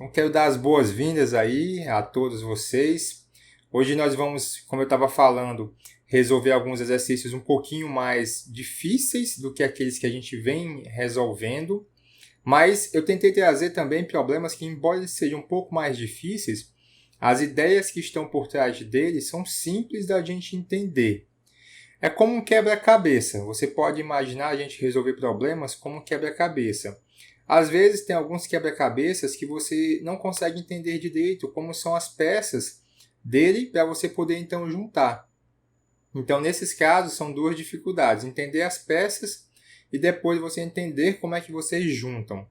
Então, quero dar as boas-vindas aí a todos vocês. Hoje nós vamos, como eu estava falando, resolver alguns exercícios um pouquinho mais difíceis do que aqueles que a gente vem resolvendo. Mas eu tentei trazer também problemas que, embora eles sejam um pouco mais difíceis, as ideias que estão por trás deles são simples da gente entender. É como um quebra-cabeça. Você pode imaginar a gente resolver problemas como um quebra-cabeça. Às vezes tem alguns quebra-cabeças que você não consegue entender direito como são as peças dele para você poder então juntar. Então, nesses casos, são duas dificuldades: entender as peças e depois você entender como é que vocês juntam.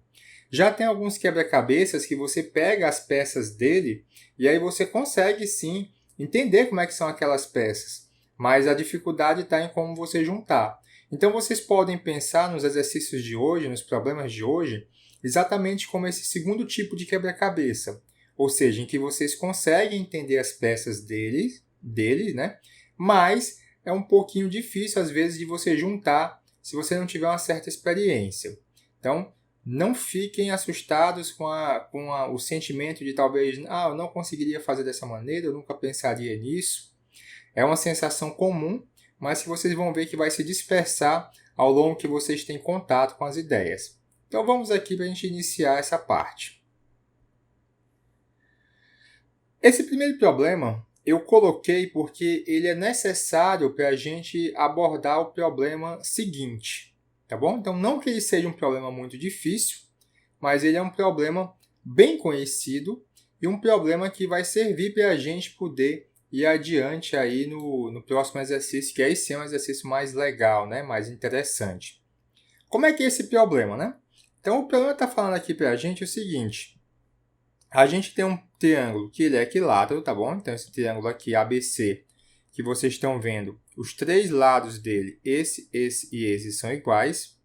Já tem alguns quebra-cabeças que você pega as peças dele e aí você consegue sim entender como é que são aquelas peças, mas a dificuldade está em como você juntar. Então vocês podem pensar nos exercícios de hoje, nos problemas de hoje, exatamente como esse segundo tipo de quebra-cabeça, ou seja, em que vocês conseguem entender as peças dele, né? Mas é um pouquinho difícil às vezes de você juntar se você não tiver uma certa experiência. Então, não fiquem assustados com o sentimento de talvez, eu não conseguiria fazer dessa maneira, eu nunca pensaria nisso. É uma sensação comum, mas que vocês vão ver que vai se dispersar ao longo que vocês têm contato com as ideias. Então vamos aqui para a gente iniciar essa parte. Esse primeiro problema eu coloquei porque ele é necessário para a gente abordar o problema seguinte, tá bom? Então não que ele seja um problema muito difícil, mas ele é um problema bem conhecido e um problema que vai servir para a gente poder ir adiante aí no próximo exercício, que aí sim é um exercício mais legal, né? Mais interessante. Como é que é esse problema, né? Então, o problema está falando aqui para a gente o seguinte: a gente tem um triângulo que ele é equilátero, tá bom? Então, esse triângulo aqui, ABC, que vocês estão vendo, os três lados dele, esse e esse, são iguais.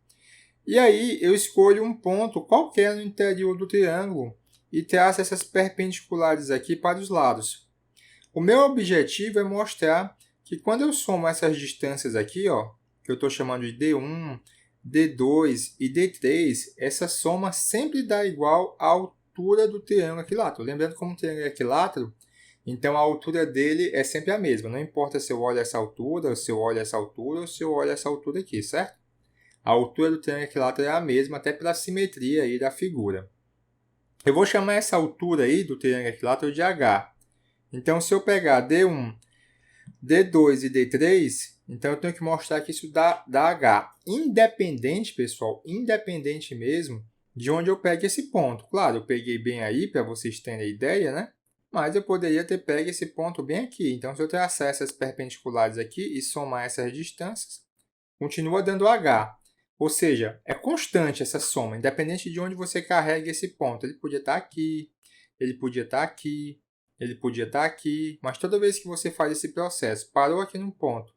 E aí, eu escolho um ponto qualquer no interior do triângulo e traço essas perpendiculares aqui para os lados. O meu objetivo é mostrar que quando eu somo essas distâncias aqui, ó, que eu estou chamando de D1, D2 e D3, essa soma sempre dá igual à altura do triângulo equilátero. Lembrando como o triângulo é equilátero, então a altura dele é sempre a mesma. Não importa se eu olho essa altura, ou se eu olho essa altura, ou se eu olho essa altura aqui, certo? A altura do triângulo equilátero é a mesma, até pela simetria aí da figura. Eu vou chamar essa altura aí do triângulo equilátero de H. Então, se eu pegar D1, D2 e D3, então eu tenho que mostrar que isso dá H. Independente, pessoal, independente mesmo de onde eu pegue esse ponto. Claro, eu peguei bem aí para vocês terem a ideia, né? Mas eu poderia ter pego esse ponto bem aqui. Então, se eu traçar essas perpendiculares aqui e somar essas distâncias, continua dando H. Ou seja, é constante essa soma, independente de onde você carregue esse ponto. Ele podia estar aqui, ele podia estar aqui, ele podia estar aqui, mas toda vez que você faz esse processo, parou aqui num ponto,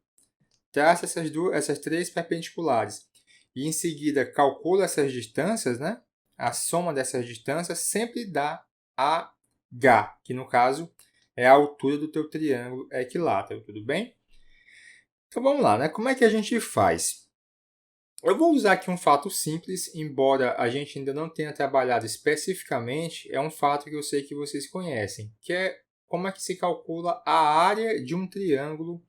traça essas três perpendiculares e em seguida calcula essas distâncias, né? A soma dessas distâncias sempre dá H, que no caso é a altura do teu triângulo equilátero, tudo bem? Então vamos lá, né? Como é que a gente faz? Eu vou usar aqui um fato simples, embora a gente ainda não tenha trabalhado especificamente, é um fato que eu sei que vocês conhecem, que é como é que se calcula a área de um triângulo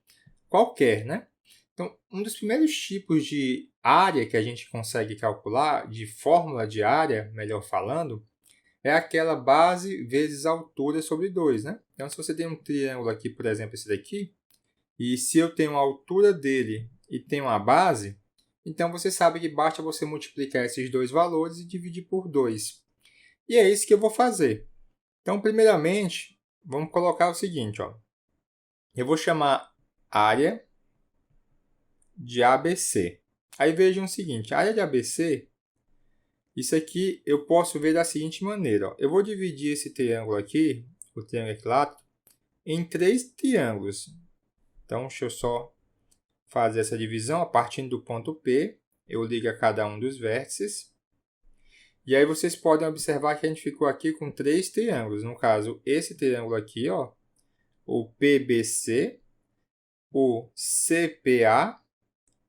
qualquer, né? Então, um dos primeiros tipos de área que a gente consegue calcular, de fórmula de área, melhor falando, é aquela base vezes altura sobre 2, né? Então, se você tem um triângulo aqui, por exemplo, esse daqui, e se eu tenho a altura dele e tenho a base, então você sabe que basta você multiplicar esses dois valores e dividir por 2. E é isso que eu vou fazer. Então, primeiramente, vamos colocar o seguinte, ó. Eu vou chamar área de ABC. Aí vejam o seguinte, a área de ABC, isso aqui eu posso ver da seguinte maneira. Ó. Eu vou dividir esse triângulo aqui, o triângulo equilátero, em três triângulos. Então, deixa eu só fazer essa divisão. A partir do ponto P, eu ligo a cada um dos vértices. E aí vocês podem observar que a gente ficou aqui com três triângulos. No caso, esse triângulo aqui, ó, o PBC, o CPA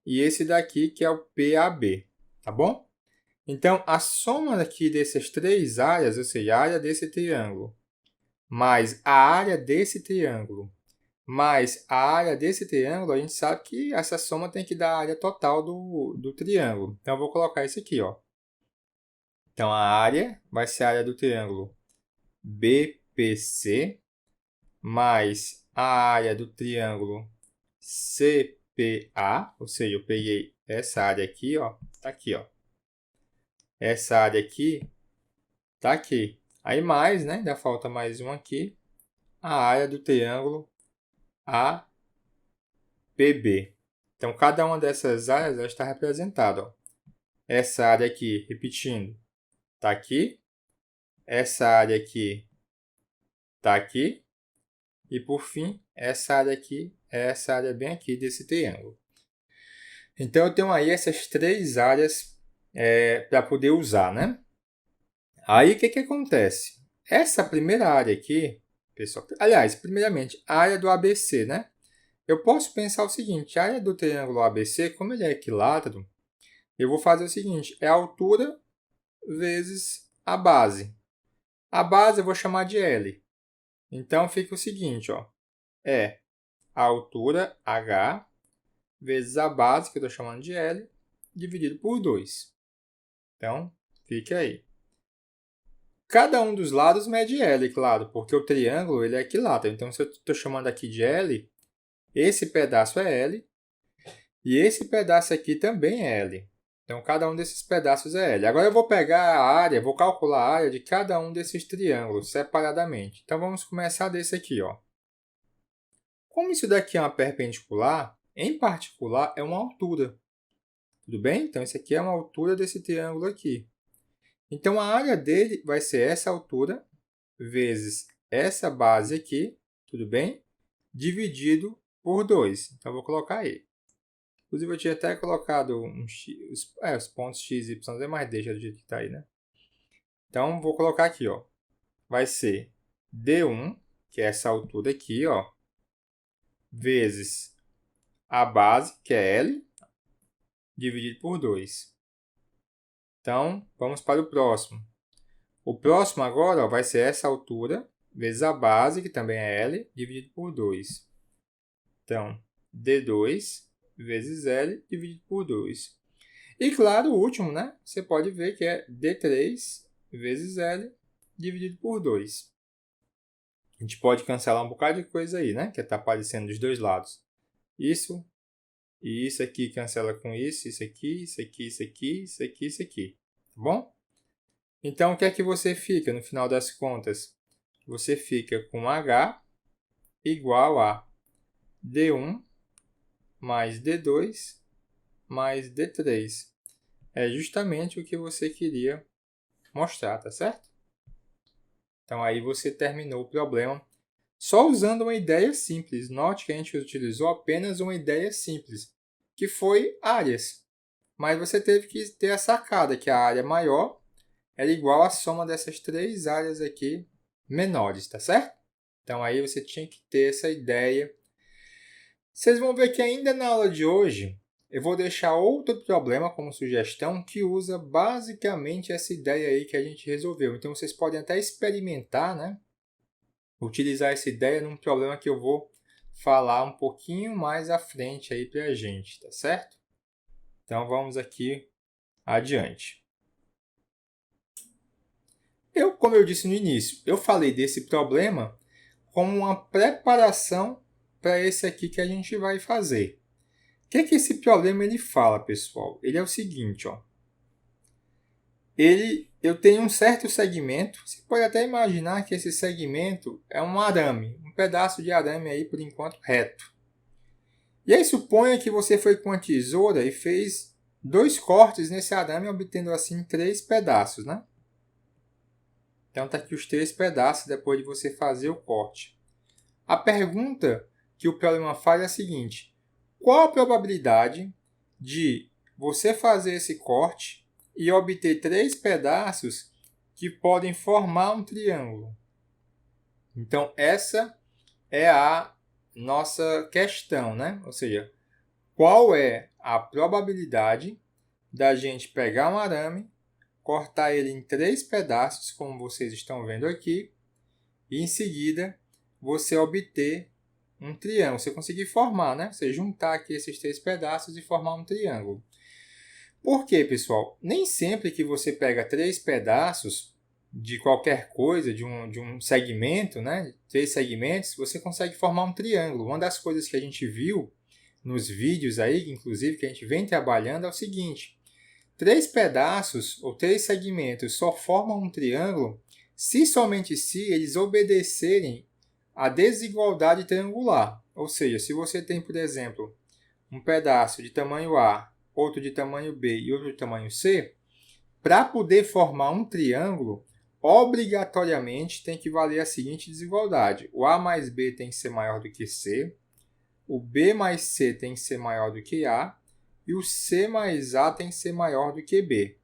e esse daqui que é o PAB, tá bom? Então, a soma aqui dessas três áreas, ou seja, a área desse triângulo, mais a área desse triângulo, mais a área desse triângulo, a gente sabe que essa soma tem que dar a área total do triângulo. Então, eu vou colocar isso aqui, ó. Então, a área vai ser a área do triângulo BPC, mais a área do triângulo CPA, ou seja, eu peguei essa área aqui, ó, tá aqui, ó. Essa área aqui tá aqui. Aí mais, né? Ainda falta mais um aqui. A área do triângulo APB. Então, cada uma dessas áreas ela está representada, ó. Essa área aqui, repetindo, tá aqui. Essa área aqui tá aqui. E, por fim, essa área aqui é essa área bem aqui desse triângulo. Então, eu tenho aí essas três áreas para poder usar, né? Aí, o que acontece? Essa primeira área aqui, pessoal, aliás, primeiramente, a área do ABC, né? Eu posso pensar o seguinte, a área do triângulo ABC, como ele é equilátero, eu vou fazer o seguinte, é a altura vezes a base. A base eu vou chamar de L. Então, fica o seguinte, ó, é a altura H vezes a base, que eu estou chamando de L, dividido por 2. Então, fica aí. Cada um dos lados mede L, claro, porque o triângulo ele é equilátero. Então, se eu estou chamando aqui de L, esse pedaço é L e esse pedaço aqui também é L. Então, cada um desses pedaços é L. Agora, eu vou pegar a área, vou calcular a área de cada um desses triângulos separadamente. Então, vamos começar desse aqui, ó. Como isso daqui é uma perpendicular, em particular, é uma altura. Tudo bem? Então, isso aqui é uma altura desse triângulo aqui. Então, a área dele vai ser essa altura vezes essa base aqui, tudo bem? Dividido por 2. Então, eu vou colocar aí. Inclusive, eu tinha até colocado os pontos x e y, mas deixa do jeito que está aí, né? Então, vou colocar aqui, ó. Vai ser D1, que é essa altura aqui, ó, vezes a base, que é L, dividido por 2. Então, vamos para o próximo. O próximo agora ó, vai ser essa altura, vezes a base, que também é L, dividido por 2. Então, D2 vezes L dividido por 2. E, claro, o último, né? Você pode ver que é D3 vezes L dividido por 2. A gente pode cancelar um bocado de coisa aí, né? Que está aparecendo dos dois lados. Isso e isso aqui cancela com isso aqui, isso aqui, isso aqui, isso aqui, isso aqui. Tá bom? Então, o que é que você fica no final das contas? Você fica com H igual a D1 mais D2 mais D3. É justamente o que você queria mostrar, tá certo? Então, aí você terminou o problema só usando uma ideia simples. Note que a gente utilizou apenas uma ideia simples, que foi áreas. Mas você teve que ter a sacada que a área maior era igual à soma dessas três áreas aqui menores, tá certo? Então, aí você tinha que ter essa ideia. Vocês vão ver que ainda na aula de hoje, eu vou deixar outro problema como sugestão que usa basicamente essa ideia aí que a gente resolveu. Então, vocês podem até experimentar, né? Utilizar essa ideia num problema que eu vou falar um pouquinho mais à frente aí para a gente, tá certo? Então, vamos aqui adiante. Como eu disse no início, eu falei desse problema como uma preparação para esse aqui que a gente vai fazer. O que esse problema ele fala, pessoal? Ele é o seguinte, ó. Eu tenho um certo segmento, você pode até imaginar que esse segmento é um arame, um pedaço de arame aí, por enquanto, reto. E aí suponha que você foi com a tesoura e fez 2 cortes nesse arame, obtendo assim 3 pedaços, né? Então, está aqui os 3 pedaços depois de você fazer o corte. A pergunta que o problema faz é a seguinte: qual a probabilidade de você fazer esse corte e obter 3 pedaços que podem formar um triângulo? Então, essa é a nossa questão, né? Ou seja, qual é a probabilidade da gente pegar um arame, cortar ele em 3 pedaços, como vocês estão vendo aqui, e em seguida você obter um triângulo. Você conseguir formar, né? Você juntar aqui esses 3 pedaços e formar um triângulo. Por quê, pessoal? Nem sempre que você pega 3 pedaços de qualquer coisa, de um segmento, né? 3 segmentos, você consegue formar um triângulo. Uma das coisas que a gente viu nos vídeos aí, inclusive, que a gente vem trabalhando, é o seguinte: 3 pedaços ou 3 segmentos só formam um triângulo se somente se eles obedecerem à desigualdade triangular. Ou seja, se você tem, por exemplo, um pedaço de tamanho A, outro de tamanho B e outro de tamanho C, para poder formar um triângulo, obrigatoriamente tem que valer a seguinte desigualdade: o A mais B tem que ser maior do que C, o B mais C tem que ser maior do que A, e o C mais A tem que ser maior do que B.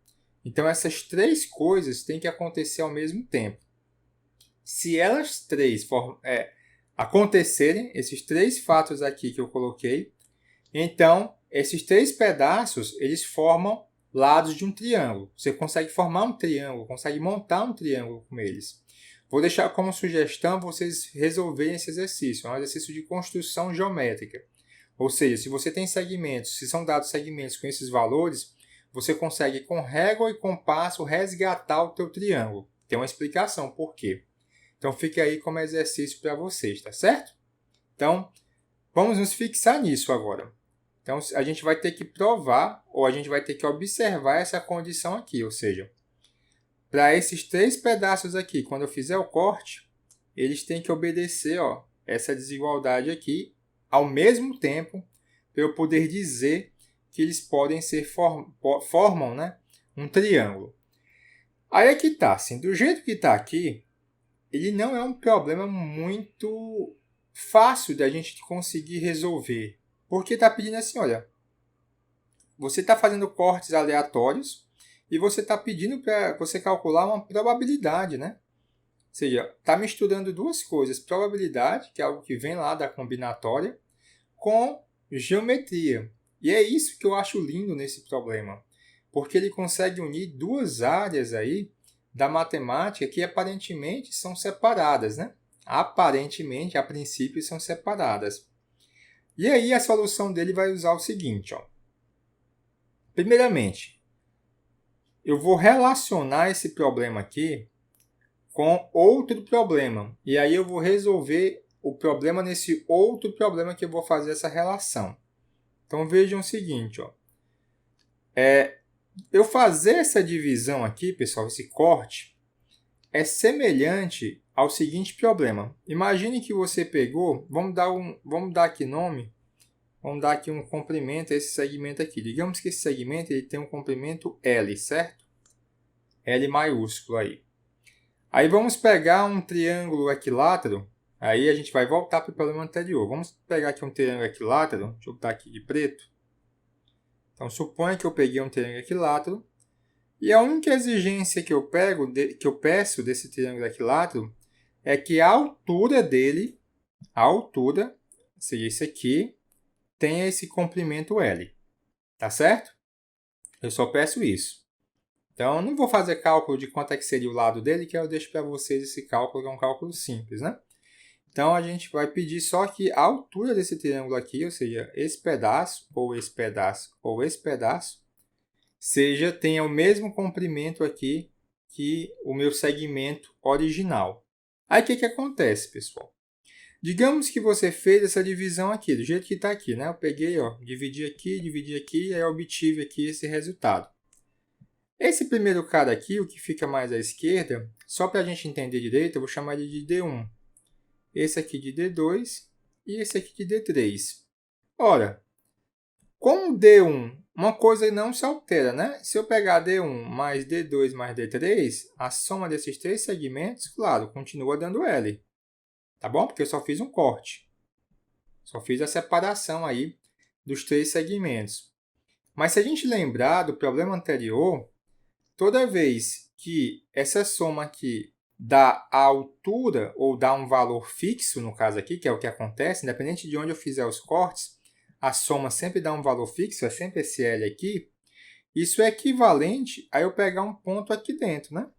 Então, essas 3 coisas têm que acontecer ao mesmo tempo. Se elas 3 acontecerem, esses 3 fatos aqui que eu coloquei, então, esses 3 pedaços, eles formam lados de um triângulo. Você consegue formar um triângulo, consegue montar um triângulo com eles. Vou deixar como sugestão vocês resolverem esse exercício. É um exercício de construção geométrica. Ou seja, se você tem segmentos, se são dados segmentos com esses valores, você consegue com régua e compasso resgatar o teu triângulo. Tem uma explicação por quê. Então, fique aí como exercício para vocês, tá certo? Então, vamos nos fixar nisso agora. Então, a gente vai ter que provar, ou a gente vai ter que observar essa condição aqui. Ou seja, para esses 3 pedaços aqui, quando eu fizer o corte, eles têm que obedecer essa desigualdade aqui, ao mesmo tempo, para eu poder dizer que eles podem ser formam, né, um triângulo. Aí é que está, assim, do jeito que está aqui, ele não é um problema muito fácil da gente conseguir resolver. Porque está pedindo assim, olha, você está fazendo cortes aleatórios e você está pedindo para você calcular uma probabilidade, né? Ou seja, está misturando 2 coisas, probabilidade, que é algo que vem lá da combinatória, com geometria. E é isso que eu acho lindo nesse problema, porque ele consegue unir 2 áreas aí da matemática que aparentemente são separadas, né? Aparentemente, a princípio, são separadas. E aí a solução dele vai usar o seguinte, ó. Primeiramente, eu vou relacionar esse problema aqui com outro problema. E aí eu vou resolver o problema nesse outro problema que eu vou fazer essa relação. Então vejam o seguinte, ó. Eu fazer essa divisão aqui, pessoal, esse corte, é semelhante ao seguinte problema. Imagine que você pegou, vamos dar aqui nome, vamos dar aqui um comprimento a esse segmento aqui. Digamos que esse segmento ele tem um comprimento L, certo? L maiúsculo aí. Aí vamos pegar um triângulo equilátero, aí a gente vai voltar para o problema anterior. Vamos pegar aqui um triângulo equilátero, deixa eu botar aqui de preto. Então, suponha que eu peguei um triângulo equilátero, e a única exigência que eu peço desse triângulo equilátero é que a altura dele, seja isso aqui, tenha esse comprimento L. Tá certo? Eu só peço isso. Então, eu não vou fazer cálculo de quanto é que seria o lado dele, que eu deixo para vocês esse cálculo, que é um cálculo simples, né? Então, a gente vai pedir só que a altura desse triângulo aqui, ou seja, esse pedaço, ou esse pedaço, ou esse pedaço, tenha o mesmo comprimento aqui que o meu segmento original. Aí, o que acontece, pessoal? Digamos que você fez essa divisão aqui, do jeito que está aqui, né? Eu peguei, dividi aqui, e aí eu obtive aqui esse resultado. Esse primeiro cara aqui, o que fica mais à esquerda, só para a gente entender direito, eu vou chamar ele de D1. Esse aqui de D2 e esse aqui de D3. Ora, com o D1, uma coisa não se altera, né? Se eu pegar D1 mais D2 mais D3, a soma desses 3 segmentos, claro, continua dando L. Tá bom? Porque eu só fiz um corte. Só fiz a separação aí dos 3 segmentos. Mas se a gente lembrar do problema anterior, toda vez que essa soma aqui dá a altura ou dá um valor fixo, no caso aqui, que é o que acontece, independente de onde eu fizer os cortes, a soma sempre dá um valor fixo, é sempre esse L aqui. Isso é equivalente a eu pegar um ponto aqui dentro, né?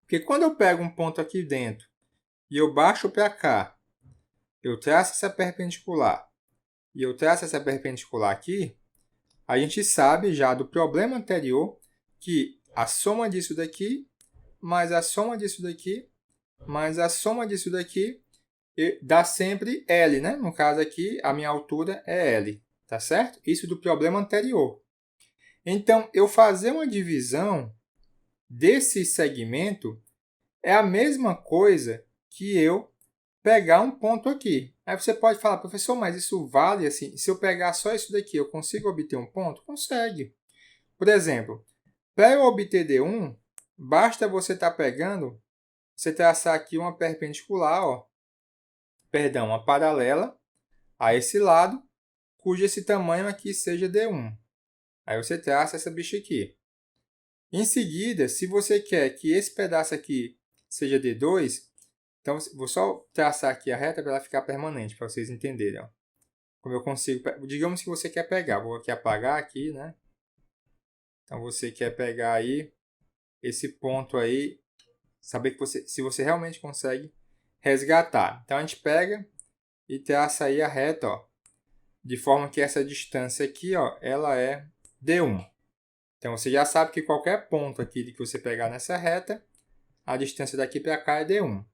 Porque quando eu pego um ponto aqui dentro e eu baixo para cá, eu traço essa perpendicular e eu traço essa perpendicular aqui, a gente sabe já do problema anterior que a soma disso daqui, mais a soma disso daqui, mais a soma disso daqui, dá sempre L, né? No caso aqui, a minha altura é L, tá certo? Isso do problema anterior. Então, eu fazer uma divisão desse segmento é a mesma coisa que eu pegar um ponto aqui. Aí você pode falar, professor, mas isso vale assim? Se eu pegar só isso daqui, eu consigo obter um ponto? Consegue. Por exemplo, para eu obter D1, basta você estar pegando, você traçar aqui uma perpendicular, ó, perdão, uma paralela a esse lado, cujo esse tamanho aqui seja D1. Aí você traça essa bicha aqui. Em seguida, se você quer que esse pedaço aqui seja D2, então vou só traçar aqui a reta para ela ficar permanente, para vocês entenderem. Ó. Como eu consigo, digamos que você quer pegar, vou aqui apagar aqui, né? Então você quer pegar aí esse ponto aí, saber que se você realmente consegue resgatar. Então a gente pega e traça aí a reta, ó, de forma que essa distância aqui, ó, ela é D1. Então você já sabe que qualquer ponto aqui que você pegar nessa reta, a distância daqui para cá é D1.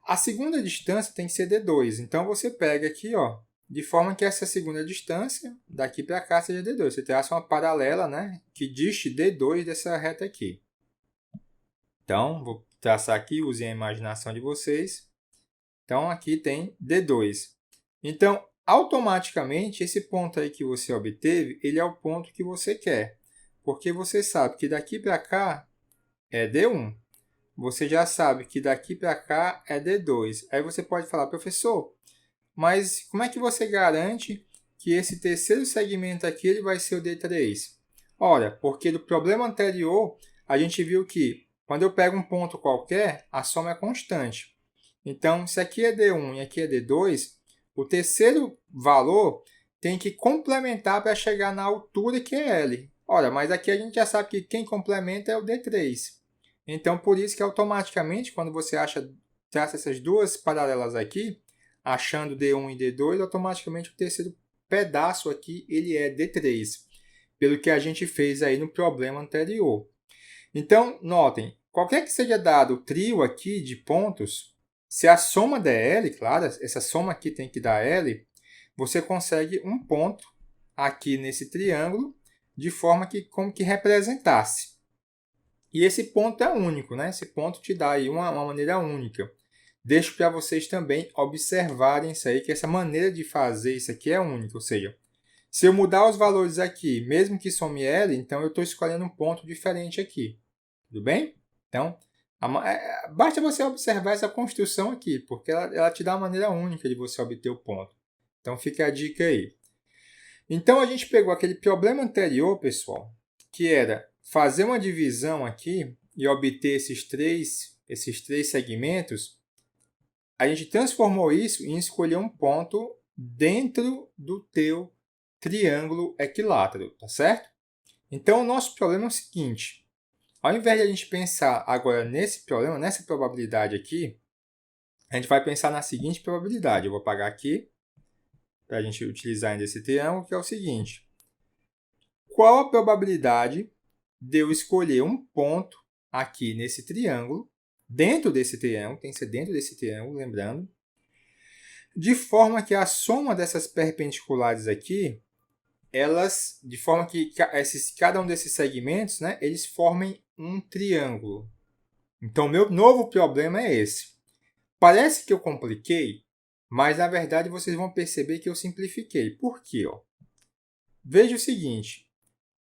A segunda distância tem que ser D2. Então você pega aqui, ó, de forma que essa segunda distância daqui para cá seja D2. Você traça uma paralela, né, que diste D2 dessa reta aqui. Então, vou traçar aqui, usem a imaginação de vocês. Então, aqui tem D2. Então, automaticamente, esse ponto aí que você obteve, ele é o ponto que você quer. Porque você sabe que daqui para cá é D1. Você já sabe que daqui para cá é D2. Aí você pode falar, professor, mas como é que você garante que esse terceiro segmento aqui ele vai ser o D3? Olha, porque do problema anterior, a gente viu que quando eu pego um ponto qualquer, a soma é constante. Então, se aqui é D1 e aqui é D2, o terceiro valor tem que complementar para chegar na altura que é L. Olha, mas aqui a gente já sabe que quem complementa é o D3. Então, por isso que automaticamente, quando você traça essas duas paralelas aqui, achando D1 e D2, automaticamente o terceiro pedaço aqui ele é D3, pelo que a gente fez aí no problema anterior. Então, notem, qualquer que seja dado o trio aqui de pontos, se a soma der L, claro, essa soma aqui tem que dar L, você consegue um ponto aqui nesse triângulo, de forma que como que representasse. E esse ponto é único, né? Esse ponto te dá aí uma maneira única. Deixo para vocês também observarem isso aí, que essa maneira de fazer isso aqui é única. Ou seja, se eu mudar os valores aqui, mesmo que some L, então eu estou escolhendo um ponto diferente aqui. Tudo bem? Então, basta você observar essa construção aqui, porque ela te dá uma maneira única de você obter o ponto. Então, fica a dica aí. Então, a gente pegou aquele problema anterior, pessoal, que era fazer uma divisão aqui e obter esses três segmentos. A gente transformou isso em escolher um ponto dentro do teu triângulo equilátero, tá certo? Então, o nosso problema é o seguinte. Ao invés de a gente pensar agora nesse problema, nessa probabilidade aqui, a gente vai pensar na seguinte probabilidade. Eu vou apagar aqui, para a gente utilizar ainda esse triângulo, que é o seguinte. Qual a probabilidade de eu escolher um ponto aqui nesse triângulo, dentro desse triângulo, tem que ser dentro desse triângulo, lembrando, de forma que a soma dessas perpendiculares aqui, de forma que cada um desses segmentos, né, eles formem um triângulo. Então, o meu novo problema é esse. Parece que eu compliquei, mas na verdade vocês vão perceber que eu simplifiquei. Por quê? Veja o seguinte,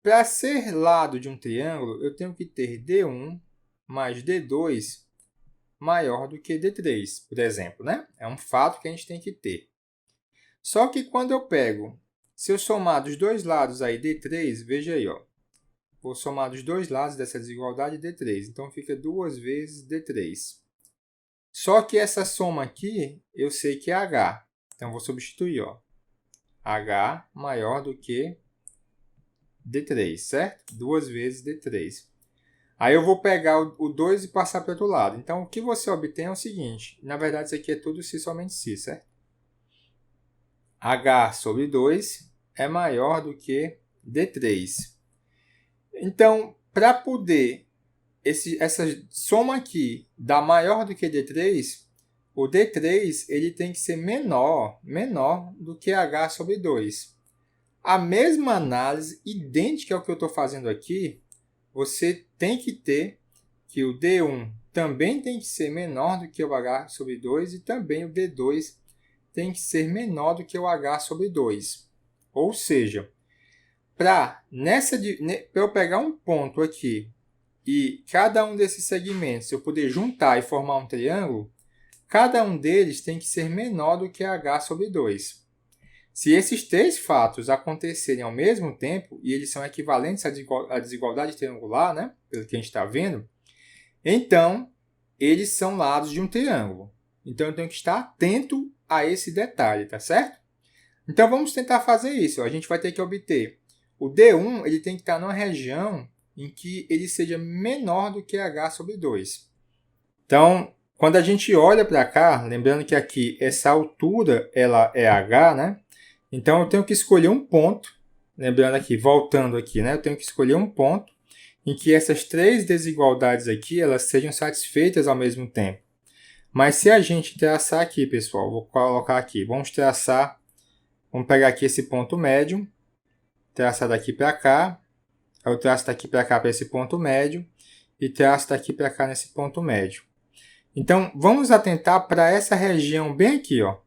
para ser lado de um triângulo, eu tenho que ter D1 mais D2 maior do que D3, por exemplo, né? É um fato que a gente tem que ter. Só que quando eu pego, se eu somar dos dois lados aí D3, veja aí, ó, vou somar dos dois lados dessa desigualdade D3, então fica 2 vezes D3. Só que essa soma aqui, eu sei que é H, então vou substituir, ó, H maior do que D3, certo? 2 vezes D3. Aí eu vou pegar o 2 e passar para o outro lado. Então, o que você obtém é o seguinte. Na verdade, isso aqui é tudo si, somente si, certo? H sobre 2 é maior do que D3. Então, para poder essa soma aqui dar maior do que D3, o D3 ele tem que ser menor do que H sobre 2. A mesma análise, idêntica ao que eu estou fazendo aqui, você tem que ter que o D1 também tem que ser menor do que o H sobre 2 e também o D2 tem que ser menor do que o H sobre 2. Ou seja, para eu pegar um ponto aqui e cada um desses segmentos eu poder juntar e formar um triângulo, cada um deles tem que ser menor do que H sobre 2. Se esses três fatos acontecerem ao mesmo tempo, e eles são equivalentes à desigualdade triangular, né? Pelo que a gente está vendo, então eles são lados de um triângulo. Então eu tenho que estar atento a esse detalhe, tá certo? Então vamos tentar fazer isso. A gente vai ter que obter o D1, ele tem que estar numa região em que ele seja menor do que H sobre 2. Então, quando a gente olha para cá, lembrando que aqui essa altura ela é H, né? Então, eu tenho que escolher um ponto, lembrando aqui, voltando aqui, né? Eu tenho que escolher um ponto em que essas três desigualdades aqui, elas sejam satisfeitas ao mesmo tempo. Mas se a gente traçar aqui, pessoal, vou colocar aqui, vamos pegar aqui esse ponto médio, traçar daqui para cá, eu traço daqui para cá para esse ponto médio e traço daqui para cá nesse ponto médio. Então, vamos atentar para essa região bem aqui, ó.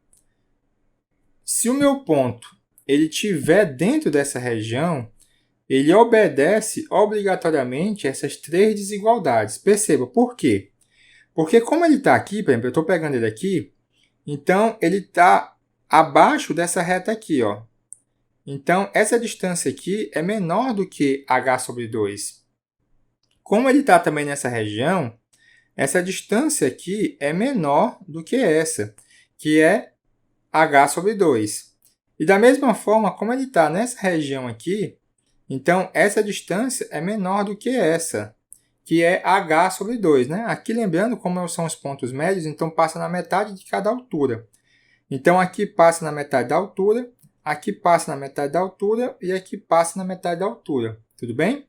Se o meu ponto ele estiver dentro dessa região, ele obedece obrigatoriamente essas três desigualdades. Perceba, por quê? Porque como ele está aqui, por exemplo, eu estou pegando ele aqui, então ele está abaixo dessa reta aqui, ó. Então, essa distância aqui é menor do que H sobre 2. Como ele está também nessa região, essa distância aqui é menor do que essa, que é H sobre 2. E da mesma forma, como ele está nessa região aqui, então essa distância é menor do que essa, que é H sobre 2. Né? Aqui, lembrando, como são os pontos médios, então passa na metade de cada altura. Então, aqui passa na metade da altura, aqui passa na metade da altura e aqui passa na metade da altura. Tudo bem?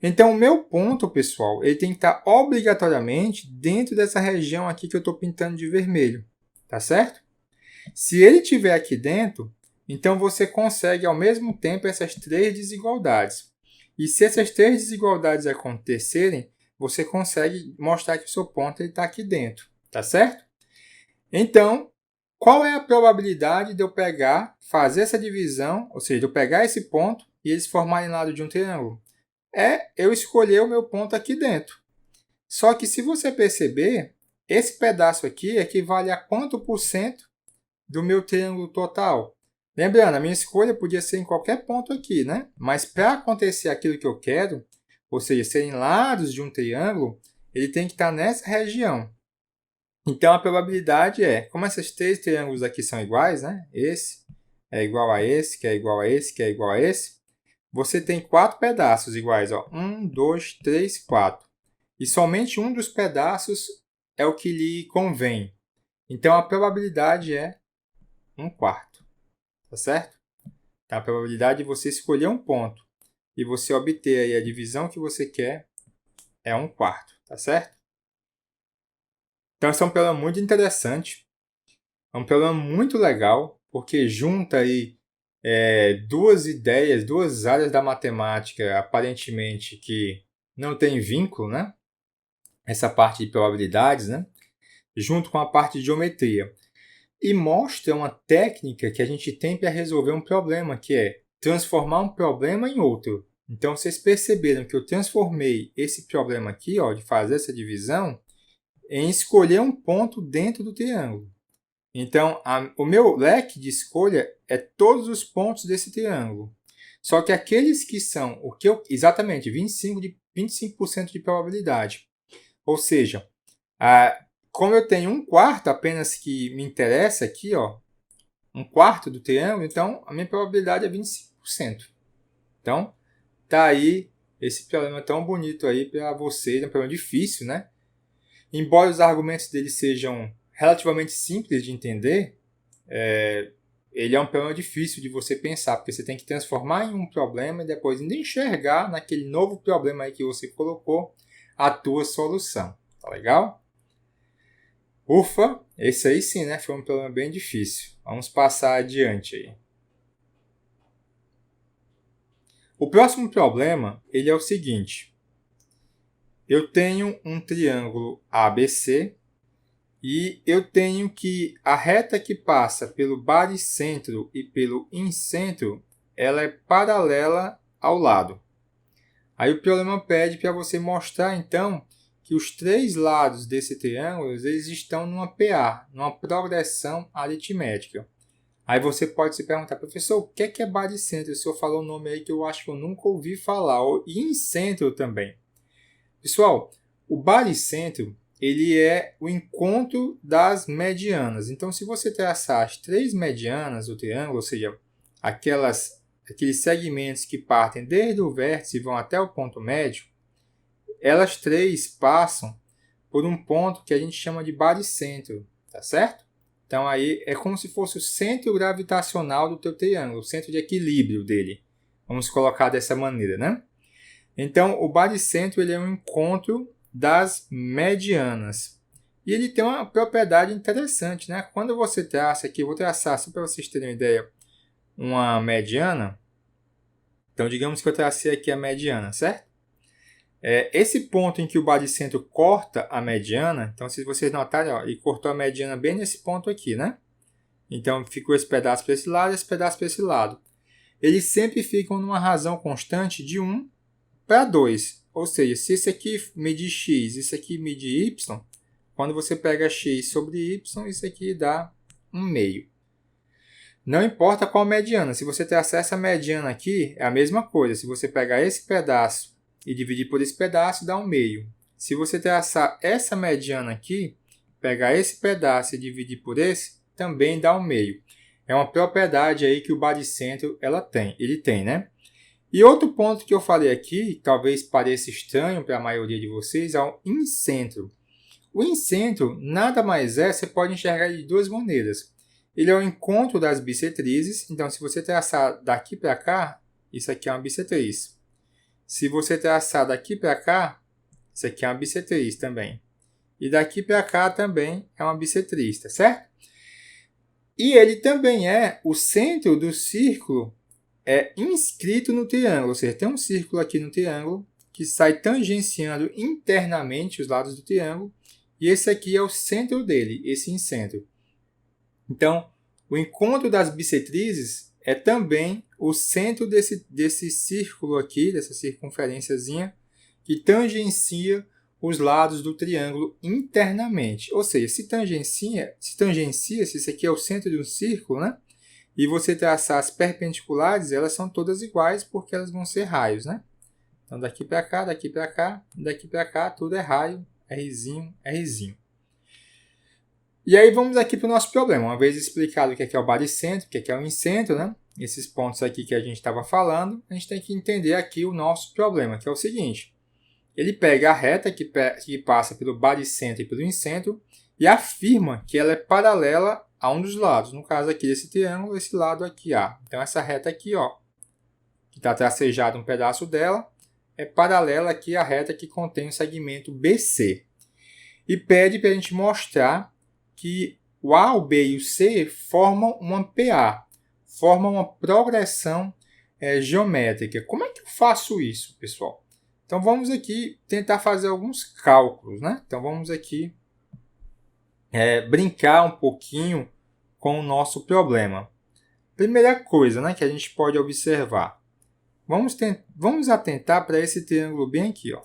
Então, o meu ponto, pessoal, ele tem que estar obrigatoriamente dentro dessa região aqui que eu estou pintando de vermelho. Tá certo? Se ele estiver aqui dentro, então você consegue ao mesmo tempo essas três desigualdades. E se essas três desigualdades acontecerem, você consegue mostrar que o seu ponto está aqui dentro. Tá certo? Então, qual é a probabilidade de eu fazer essa divisão, ou seja, de eu pegar esse ponto e eles formarem lado de um triângulo? É eu escolher o meu ponto aqui dentro. Só que se você perceber, esse pedaço aqui equivale a quanto por cento do meu triângulo total? Lembrando, a minha escolha podia ser em qualquer ponto aqui, né? Mas para acontecer aquilo que eu quero, ou seja, serem lados de um triângulo, ele tem que estar nessa região. Então, a probabilidade é, como esses três triângulos aqui são iguais, né? Esse é igual a esse, que é igual a esse, que é igual a esse. Você tem 4 pedaços iguais, ó. 1, 2, 3, 4. E somente um dos pedaços é o que lhe convém. Então, a probabilidade é 1/4. Tá certo? Então, a probabilidade de você escolher um ponto e você obter aí a divisão que você quer é 1/4. Tá certo? Então, esse é um problema muito interessante. É um problema muito legal, porque junta aí duas ideias, duas áreas da matemática, aparentemente, que não tem vínculo, né? Essa parte de probabilidades, né? Junto com a parte de geometria. E mostra uma técnica que a gente tem para resolver um problema, que é transformar um problema em outro. Então, vocês perceberam que eu transformei esse problema aqui, ó, de fazer essa divisão, em escolher um ponto dentro do triângulo. Então, o meu leque de escolha é todos os pontos desse triângulo. Só que aqueles que são exatamente 25% de probabilidade. Ou seja, como eu tenho 1/4 apenas que me interessa aqui, ó, 1/4 do triângulo, então a minha probabilidade é 25%. Então, tá aí esse problema tão bonito aí para vocês, é um problema difícil, né? Embora os argumentos dele sejam relativamente simples de entender, ele é um problema difícil de você pensar, porque você tem que transformar em um problema e depois ainda enxergar naquele novo problema aí que você colocou a tua solução. Tá legal? Ufa, esse aí sim, né? Foi um problema bem difícil. Vamos passar adiante aí. O próximo problema, ele é o seguinte. Eu tenho um triângulo ABC e eu tenho que a reta que passa pelo baricentro e pelo incentro, ela é paralela ao lado. Aí o problema pede para você mostrar, então, que os três lados desse triângulo eles estão numa PA, numa progressão aritmética. Aí você pode se perguntar, professor, o que é baricentro? O senhor falou um nome aí que eu acho que eu nunca ouvi falar, e incentro também. Pessoal, o baricentro ele é o encontro das medianas. Então, se você traçar as três medianas do triângulo, ou seja, aqueles segmentos que partem desde o vértice e vão até o ponto médio, elas três passam por um ponto que a gente chama de baricentro, tá certo? Então, aí é como se fosse o centro gravitacional do teu triângulo, o centro de equilíbrio dele. Vamos colocar dessa maneira, né? Então, o baricentro ele é um encontro das medianas. E ele tem uma propriedade interessante, né? Quando você traça aqui, eu vou traçar, só para vocês terem uma ideia, uma mediana. Então, digamos que eu tracei aqui a mediana, certo? Esse ponto em que o baricentro corta a mediana, então se vocês notarem, ó, ele cortou a mediana bem nesse ponto aqui, né? Então, ficou esse pedaço para esse lado e esse pedaço para esse lado. Eles sempre ficam numa razão constante de 1 para 2. Ou seja, se esse aqui medir x, esse aqui medir y, quando você pega x sobre y, isso aqui dá 1/2. Não importa qual mediana. Se você traçar essa mediana aqui, é a mesma coisa. Se você pegar esse pedaço e dividir por esse pedaço, dá 1/2. Se você traçar essa mediana aqui, pegar esse pedaço e dividir por esse, também dá 1/2. É uma propriedade aí que o baricentro ele tem, né? E outro ponto que eu falei aqui, talvez pareça estranho para a maioria de vocês, é o incentro. O incentro nada mais é, você pode enxergar de duas maneiras. Ele é o encontro das bissetrizes, então se você traçar daqui para cá, isso aqui é uma bissetriz. Se você traçar daqui para cá, isso aqui é uma bissetriz também. E daqui para cá também é uma bissetriz, tá certo? E ele também é o centro do círculo inscrito no triângulo, ou seja, tem um círculo aqui no triângulo que sai tangenciando internamente os lados do triângulo, e esse aqui é o centro dele, esse incentro. Então, o encontro das bissetrizes é também o centro desse círculo aqui, dessa circunferênciazinha, que tangencia os lados do triângulo internamente. Ou seja, se isso aqui é o centro de um círculo, né? E você traçar as perpendiculares, elas são todas iguais porque elas vão ser raios, né? Então, daqui para cá, daqui para cá, daqui para cá, tudo é raio, Rzinho, Rzinho. E aí vamos aqui para o nosso problema. Uma vez explicado o que é o baricentro, o que é o incentro, né? Esses pontos aqui que a gente estava falando, a gente tem que entender aqui o nosso problema, que é o seguinte. Ele pega a reta que passa pelo baricentro e pelo incentro e afirma que ela é paralela a um dos lados. No caso aqui desse triângulo, esse lado aqui A. Então essa reta aqui, ó, que está tracejado um pedaço dela, é paralela aqui à reta que contém o segmento BC. E pede para a gente mostrar que o A, o B e o C formam uma PA, formam uma progressão geométrica. Como é que eu faço isso, pessoal? Então vamos aqui tentar fazer alguns cálculos, né? Então vamos aqui brincar um pouquinho com o nosso problema. Primeira coisa, né, que a gente pode observar. Vamos atentar para esse triângulo bem aqui, ó.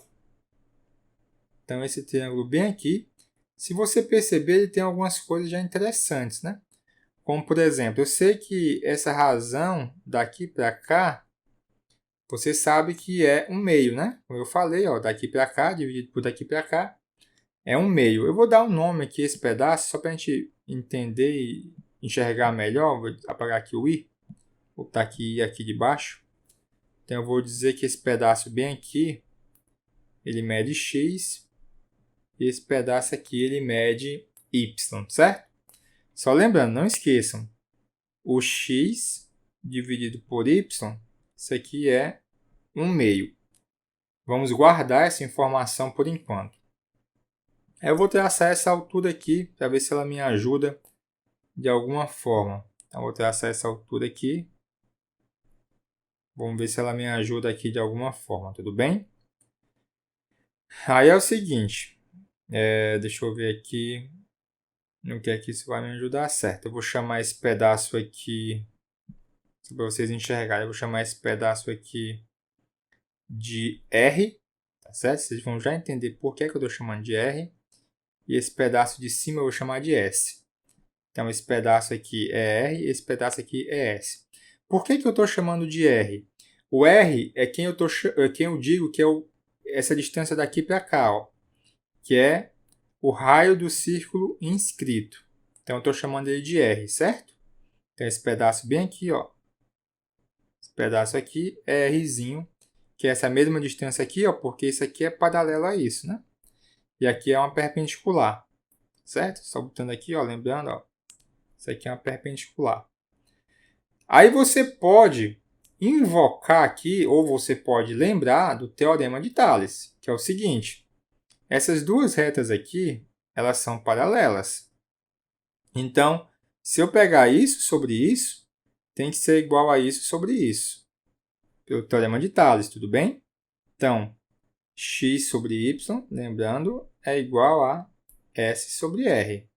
Então esse triângulo bem aqui, se você perceber, ele tem algumas coisas já interessantes, né? Como por exemplo, eu sei que essa razão daqui para cá, você sabe que é 1/2, né? Como eu falei, ó, daqui para cá, dividido por daqui para cá, é 1/2. Eu vou dar um nome aqui a esse pedaço, só para a gente entender e enxergar melhor. Vou apagar aqui o I, vou botar aqui I aqui de baixo. Então, eu vou dizer que esse pedaço bem aqui, ele mede x. E esse pedaço aqui, ele mede y, certo? Só lembrando, não esqueçam, o x dividido por y, isso aqui é 1/2. Vamos guardar essa informação por enquanto. Eu vou traçar essa altura aqui para ver se ela me ajuda de alguma forma. Então, vou traçar essa altura aqui. Vamos ver se ela me ajuda aqui de alguma forma, tudo bem? Aí é o seguinte, deixa eu ver aqui no que é que isso vai me ajudar, certo? Eu vou chamar esse pedaço aqui, para vocês enxergarem, eu vou chamar esse pedaço aqui de R, tá certo? Vocês vão já entender por que eu estou chamando de R. E esse pedaço de cima eu vou chamar de S. Então, esse pedaço aqui é R e esse pedaço aqui é S. Por que eu estou chamando de R? O R é quem eu digo que é essa distância daqui para cá, ó, que é o raio do círculo inscrito. Então, eu estou chamando ele de R, certo? Então, esse pedaço bem aqui, ó, esse pedaço aqui é Rzinho, que é essa mesma distância aqui, ó, porque isso aqui é paralelo a isso, né? E aqui é uma perpendicular, certo? Só botando aqui, ó, lembrando, ó, isso aqui é uma perpendicular. Aí você pode invocar aqui, ou você pode lembrar do Teorema de Tales, que é o seguinte. Essas duas retas aqui, elas são paralelas. Então, se eu pegar isso sobre isso, tem que ser igual a isso sobre isso. Pelo Teorema de Tales, tudo bem? Então, x sobre y, lembrando, é igual a S sobre R.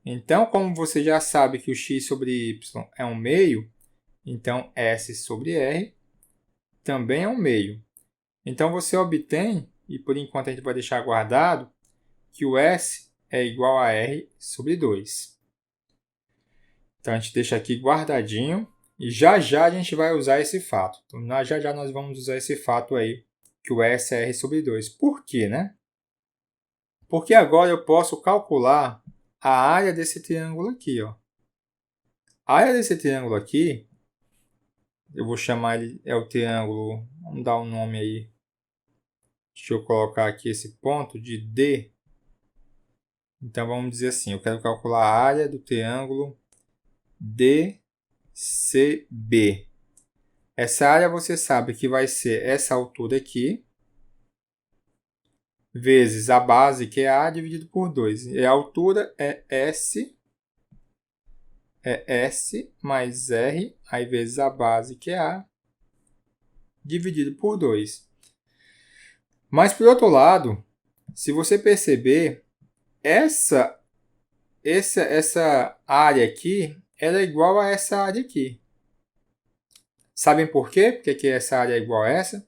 Então, como você já sabe que o x sobre y é 1/2, então S sobre R também é 1/2. Então, você obtém, e por enquanto a gente vai deixar guardado, que o S é igual a R sobre 2. Então, a gente deixa aqui guardadinho e já já a gente vai usar esse fato. Então, já já nós vamos usar esse fato aí, que o S é R sobre 2. Por quê, né? Porque agora eu posso calcular a área desse triângulo aqui, ó. A área desse triângulo aqui, eu vou chamar ele, é o triângulo, vamos dar um nome aí. Deixa eu colocar aqui esse ponto de D. Então, vamos dizer assim, eu quero calcular a área do triângulo DCB. Essa área você sabe que vai ser essa altura aqui, vezes a base, que é A, dividido por 2. E a altura é S mais R, aí vezes a base, que é A, dividido por 2. Mas, por outro lado, se você perceber, essa área aqui, ela é igual a essa área aqui. Sabem por quê? Porque que essa área é igual a essa?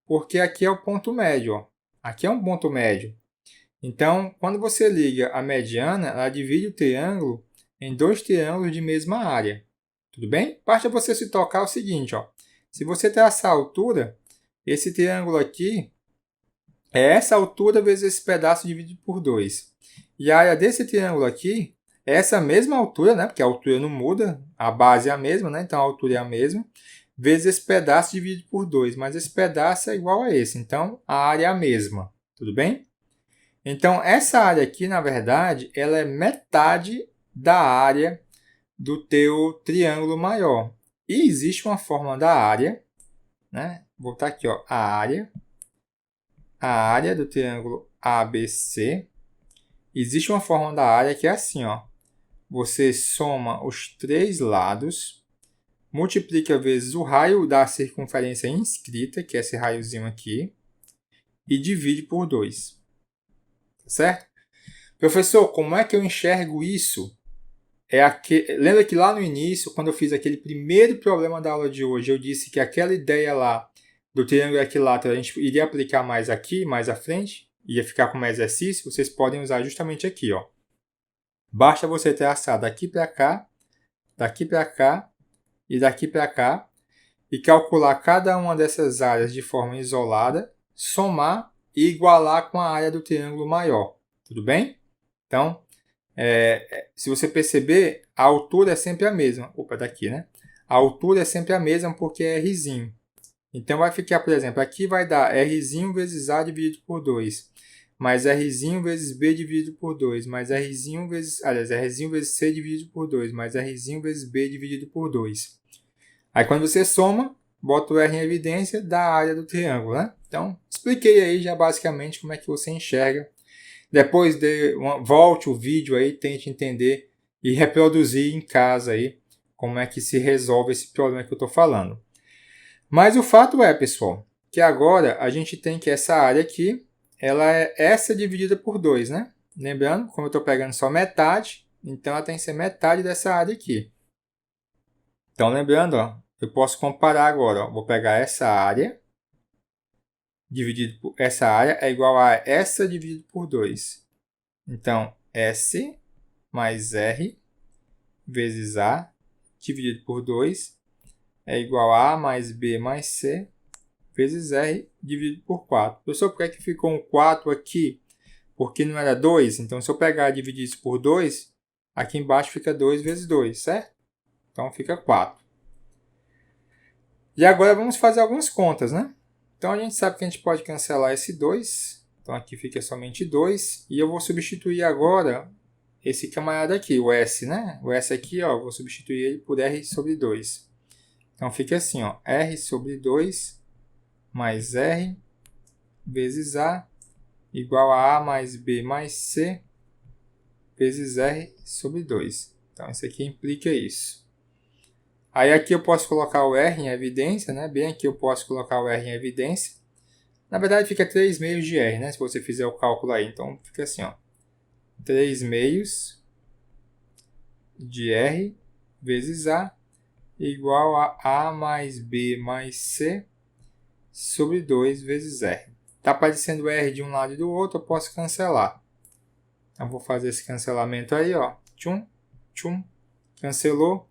Porque aqui é o ponto médio, ó. Aqui é um ponto médio. Então, quando você liga a mediana, ela divide o triângulo em dois triângulos de mesma área. Tudo bem? Basta você se tocar o seguinte, ó. Se você traçar a altura, esse triângulo aqui é essa altura vezes esse pedaço dividido por 2. E a área desse triângulo aqui é essa mesma altura, né? Porque a altura não muda, a base é a mesma, né? Então a altura é a mesma, vezes esse pedaço dividido por 2. Mas esse pedaço é igual a esse, então a área é a mesma. Tudo bem? Então, essa área aqui, na verdade, ela é metade da área do teu triângulo maior. E existe uma forma da área, né? Vou botar aqui, ó, a área do triângulo ABC. Existe uma forma da área que é assim, ó. Você soma os três lados, multiplica vezes o raio da circunferência inscrita, que é esse raiozinho aqui, e divide por 2. Certo? Professor, como é que eu enxergo isso? Lembra que lá no início, quando eu fiz aquele primeiro problema da aula de hoje, eu disse que aquela ideia lá do triângulo equilátero a gente iria aplicar mais aqui, mais à frente, ia ficar como exercício, vocês podem usar justamente aqui, ó. Basta você traçar daqui para cá e daqui para cá e calcular cada uma dessas áreas de forma isolada, somar e igualar com a área do triângulo maior. Tudo bem? Então, se você perceber, a altura é sempre a mesma. Opa, daqui, né? A altura é sempre a mesma porque é Rzinho. Então, vai ficar, por exemplo, aqui vai dar Rzinho vezes A dividido por 2, mais Rzinho vezes B dividido por 2, mais Rzinho vezes C dividido por 2, mais Rzinho vezes B dividido por 2. Aí, quando você soma, bota o R em evidência, dá a área do triângulo, né? Então, expliquei aí já basicamente como é que você enxerga. Depois, volte o vídeo aí, tente entender e reproduzir em casa aí como é que se resolve esse problema que eu estou falando. Mas o fato é, pessoal, que agora a gente tem que essa área aqui, ela é essa dividida por 2, né? Lembrando, como eu estou pegando só metade, então ela tem que ser metade dessa área aqui. Então, lembrando, ó, eu posso comparar agora. Ó, vou pegar essa área, dividido por essa área é igual a essa dividido por 2. Então, S mais R vezes A dividido por 2 é igual a mais B mais C vezes R dividido por 4. Professor, por que ficou um 4 aqui? Porque não era 2? Então, se eu pegar e dividir isso por 2, aqui embaixo fica 2 vezes 2, certo? Então, fica 4. E agora vamos fazer algumas contas, né? Então, a gente sabe que a gente pode cancelar esse 2. Então, aqui fica somente 2. E eu vou substituir agora esse camarada aqui, o S, né? O S aqui, ó, vou substituir ele por R sobre 2. Então, fica assim, ó, R sobre 2 mais R vezes A igual a mais B mais C vezes R sobre 2. Então, isso aqui implica isso. Aí aqui eu posso colocar o R em evidência, né? Bem aqui eu posso colocar o R em evidência. Na verdade fica 3 meios de R, né? Se você fizer o cálculo aí. Então fica assim, ó. 3 meios de R vezes A igual a mais B mais C sobre 2 vezes R. Está aparecendo R de um lado e do outro, eu posso cancelar. Então vou fazer esse cancelamento aí, ó. Tchum, tchum, cancelou.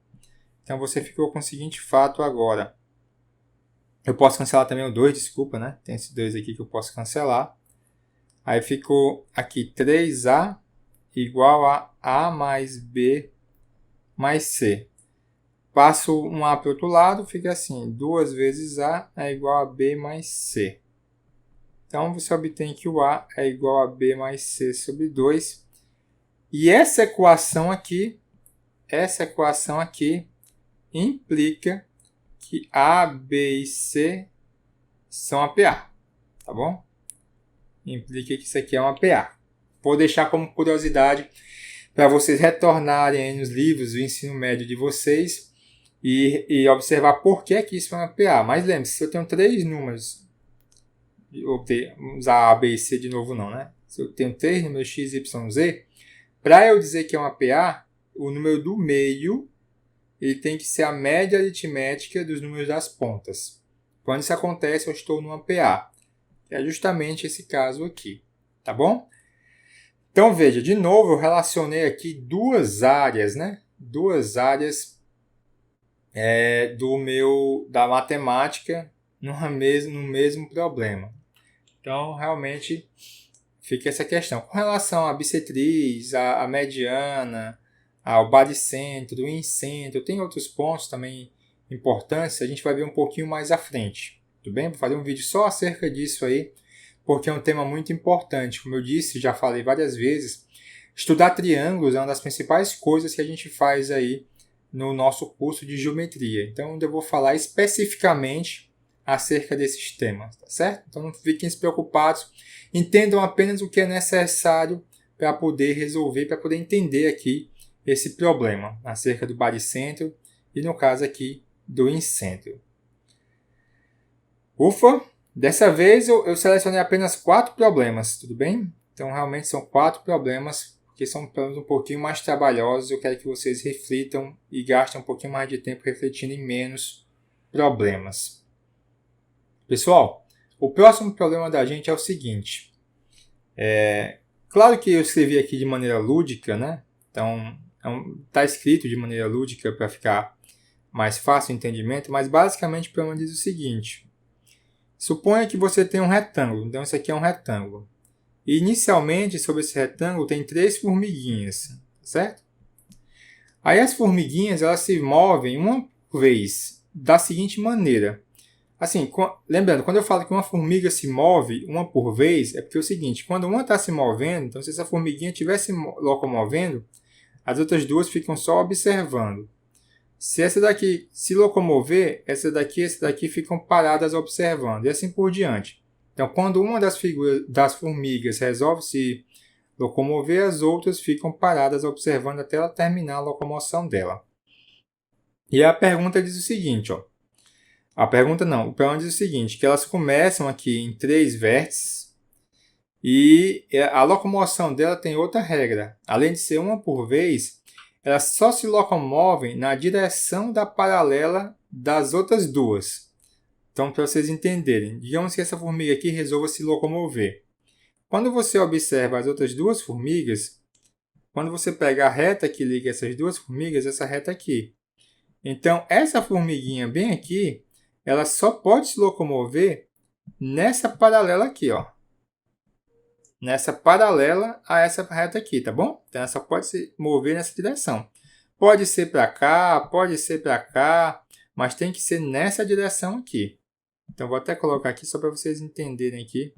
Então, você ficou com o seguinte fato agora. Eu posso cancelar também o 2, desculpa, né? Tem esse 2 aqui que eu posso cancelar. Aí ficou aqui 3A igual a A mais B mais C. Passo um A para o outro lado, fica assim. 2 vezes A é igual a B mais C. Então, você obtém que o A é igual a B mais C sobre 2. E essa equação aqui implica que A, B e C são APA, tá bom? Implica que isso aqui é uma APA. Vou deixar como curiosidade para vocês retornarem nos livros do ensino médio de vocês e observar por que isso é uma APA. Mas lembre-se, se eu tenho 3 números, vou usar A, B e C de novo não, né? Se eu tenho 3 números x, y, z, para eu dizer que é uma APA, o número do meio ele tem que ser a média aritmética dos números das pontas. Quando isso acontece, eu estou numa PA, que é justamente esse caso aqui, tá bom? Então, veja, de novo, eu relacionei aqui duas áreas, né? Duas áreas da matemática no mesmo problema. Então, realmente, fica essa questão. Com relação à bissetriz, à mediana, ao baricentro, o incentro, tem outros pontos também importantes, a gente vai ver um pouquinho mais à frente, tudo bem? Vou fazer um vídeo só acerca disso aí, porque é um tema muito importante. Como eu disse, já falei várias vezes, estudar triângulos é uma das principais coisas que a gente faz aí no nosso curso de geometria. Então, eu vou falar especificamente acerca desses temas, tá certo? Então, não fiquem preocupados, entendam apenas o que é necessário para poder resolver, para poder entender aqui esse problema acerca do baricentro e, no caso aqui, do incentro. Ufa! Dessa vez eu selecionei apenas 4 problemas, tudo bem? Então, realmente são 4 problemas, que são problemas um pouquinho mais trabalhosos. Eu quero que vocês reflitam e gastem um pouquinho mais de tempo refletindo em menos problemas. Pessoal, o próximo problema da gente é o seguinte. Claro que eu escrevi aqui de maneira lúdica, né? Então, está escrito de maneira lúdica para ficar mais fácil o entendimento, mas basicamente o problema diz o seguinte. Suponha que você tem um retângulo, então isso aqui é um retângulo. E inicialmente, sobre esse retângulo, tem 3 formiguinhas, certo? Aí as formiguinhas elas se movem uma vez da seguinte maneira. Assim, lembrando, quando eu falo que uma formiga se move uma por vez, é porque é o seguinte, quando uma está se movendo, então se essa formiguinha estiver se locomovendo, as outras duas ficam só observando. Se essa daqui se locomover, essa daqui ficam paradas observando, e assim por diante. Então, quando uma das formigas resolve se locomover, as outras ficam paradas observando até ela terminar a locomoção dela. E a pergunta diz o seguinte, ó. A pergunta não, o problema diz o seguinte, que elas começam aqui em 3 vértices e a locomoção dela tem outra regra. Além de ser uma por vez, elas só se locomovem na direção da paralela das outras duas. Então, para vocês entenderem, digamos que essa formiga aqui resolva se locomover. Quando você observa as outras duas formigas, quando você pega a reta que liga essas duas formigas, essa reta aqui. Então, essa formiguinha bem aqui, ela só pode se locomover nessa paralela aqui, ó. Nessa paralela a essa reta aqui, tá bom? Então, ela só pode se mover nessa direção. Pode ser para cá, pode ser para cá, mas tem que ser nessa direção aqui. Então, vou até colocar aqui só para vocês entenderem aqui.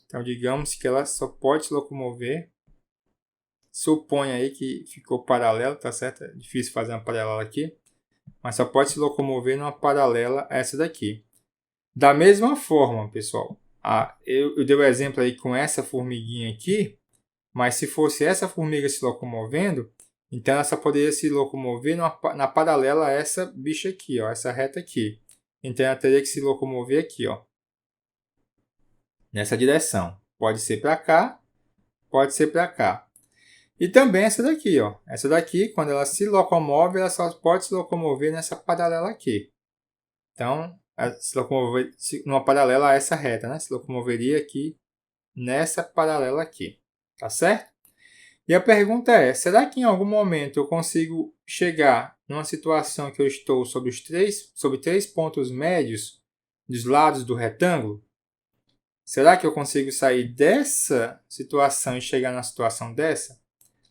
Então, digamos que ela só pode se locomover. Suponha aí que ficou paralelo, tá certo? É difícil fazer uma paralela aqui. Mas só pode se locomover numa paralela a essa daqui. Da mesma forma, pessoal, eu dei o exemplo aí com essa formiguinha aqui, mas se fosse essa formiga se locomovendo, então ela só poderia se locomover na paralela a essa bicha aqui, ó, essa reta aqui. Então ela teria que se locomover aqui, ó, nessa direção. Pode ser para cá, pode ser para cá. E também essa daqui, ó. Essa daqui, quando ela se locomove, ela só pode se locomover nessa paralela aqui. Então, se locomover numa paralela a essa reta, né? Se locomoveria aqui nessa paralela aqui. Tá certo? E a pergunta é, será que em algum momento eu consigo chegar numa situação que eu estou sobre três pontos médios dos lados do retângulo? Será que eu consigo sair dessa situação e chegar na situação dessa?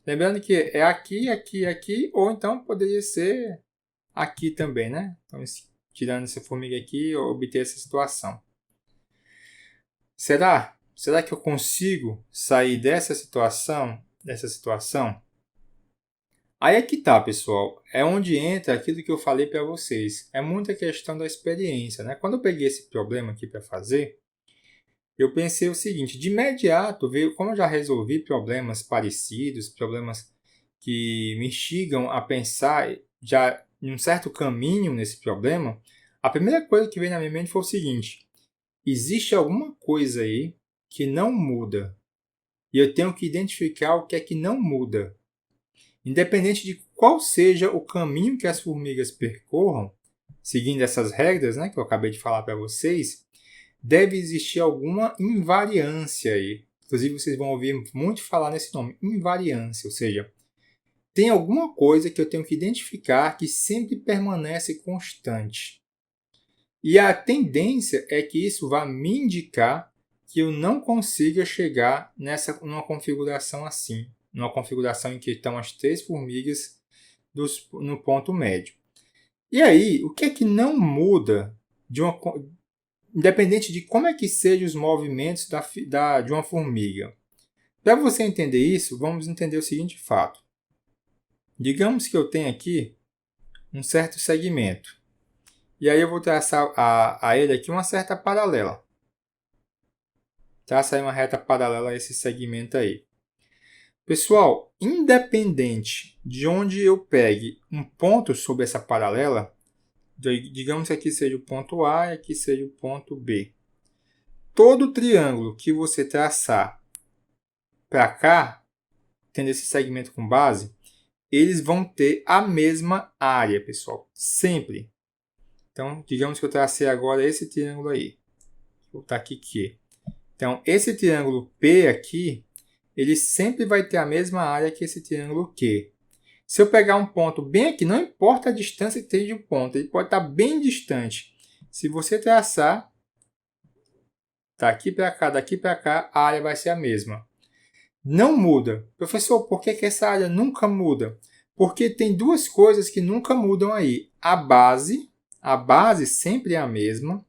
Lembrando que é aqui, aqui, aqui, ou então poderia ser aqui também, né? Então, tirando essa formiga aqui, eu obter essa situação. Será? Será que eu consigo sair dessa situação? Aí é que tá, pessoal. É onde entra aquilo que eu falei para vocês. É muita questão da experiência, né? Quando eu peguei esse problema aqui para fazer, eu pensei o seguinte, de imediato, como eu já resolvi problemas parecidos, problemas que me instigam a pensar já em um certo caminho nesse problema, a primeira coisa que veio na minha mente foi o seguinte, existe alguma coisa aí que não muda e eu tenho que identificar o que é que não muda. Independente de qual seja o caminho que as formigas percorram, seguindo essas regras, né, que eu acabei de falar para vocês, deve existir alguma invariância aí. Inclusive, vocês vão ouvir muito falar nesse nome, invariância, ou seja, tem alguma coisa que eu tenho que identificar que sempre permanece constante. E a tendência é que isso vá me indicar que eu não consiga chegar numa configuração assim, numa configuração em que estão as 3 formigas no ponto médio. E aí, o que é que não muda independente de como é que sejam os movimentos de uma formiga? Para você entender isso, vamos entender o seguinte fato. Digamos que eu tenho aqui um certo segmento. E aí eu vou traçar a ele aqui uma certa paralela. Traça aí uma reta paralela a esse segmento aí. Pessoal, independente de onde eu pegue um ponto sobre essa paralela, digamos que aqui seja o ponto A e aqui seja o ponto B. Todo triângulo que você traçar para cá, tendo esse segmento com base, eles vão ter a mesma área, pessoal. Sempre. Então, digamos que eu tracei agora esse triângulo aí. Vou botar aqui Q. Então, esse triângulo P aqui, ele sempre vai ter a mesma área que esse triângulo Q. Se eu pegar um ponto bem aqui, não importa a distância que tem de um ponto, ele pode estar bem distante. Se você traçar daqui para cá, a área vai ser a mesma. Não muda. Professor, por que essa área nunca muda? Porque tem duas coisas que nunca mudam aí. A base sempre é a mesma.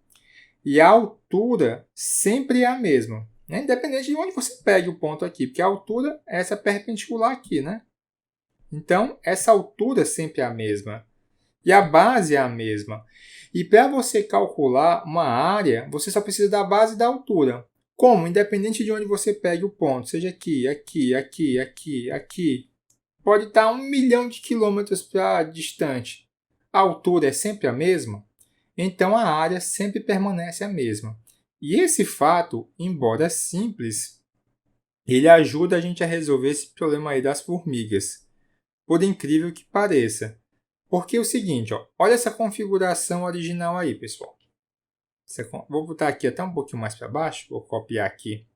E a altura sempre é a mesma, né? Independente de onde você pegue o ponto aqui, porque a altura é essa perpendicular aqui, né? Então, essa altura sempre é a mesma. E a base é a mesma. E para você calcular uma área, você só precisa da base e da altura. Como? Independente de onde você pegue o ponto, seja aqui, aqui, aqui, aqui, aqui, pode estar 1 milhão de quilômetros para distante. A altura é sempre a mesma, então a área sempre permanece a mesma. E esse fato, embora simples, ele ajuda a gente a resolver esse problema aí das formigas, por incrível que pareça. Porque é o seguinte, ó, olha essa configuração original aí, pessoal. Vou botar aqui até um pouquinho mais para baixo, vou copiar aqui